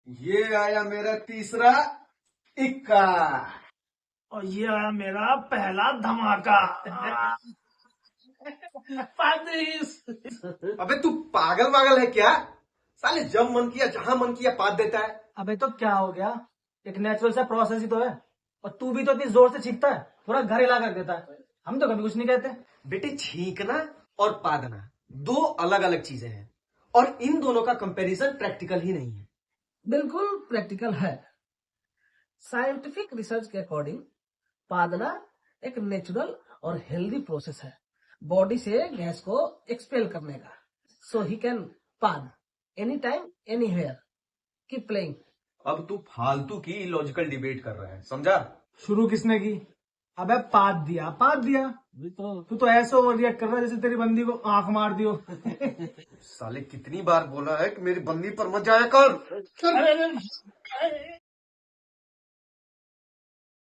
ये आया मेरा तीसरा इक्का। और ये आया मेरा पहला धमाका। 35। अबे तू पागल वागल है क्या? साले जब मन किया जहां मन किया पाद देता है। अबे तो क्या हो गया, एक नेचुरल सा प्रोसेस ही तो है। और तू भी तो इतनी जोर से छींकता है, पूरा घर हिला कर देता है। हम तो कभी कुछ नहीं कहते। बेटे छींकना और पादना दो अलग अलग चीजें हैं, और इन दोनों का कंपैरिजन प्रैक्टिकल ही नहीं है। बिल्कुल प्रैक्टिकल है। साइंटिफिक रिसर्च के अकॉर्डिंग पादना एक नेचुरल और हेल्दी प्रोसेस है बॉडी से गैस को एक्सपेल करने का। सो ही कैन पाद any time anywhere. Keep playing. अब तू फालतू की लॉजिकल डिबेट कर रहा है, समझा? शुरू किसने की? अबे पाद दिया पाद दिया। तू तो ऐसे ओवर रिएक्ट कर रहा है जैसे तेरी बंदी को आंख मार दियो। साले कितनी बार बोला है कि मेरी बंदी पर मत जाया कर। अरे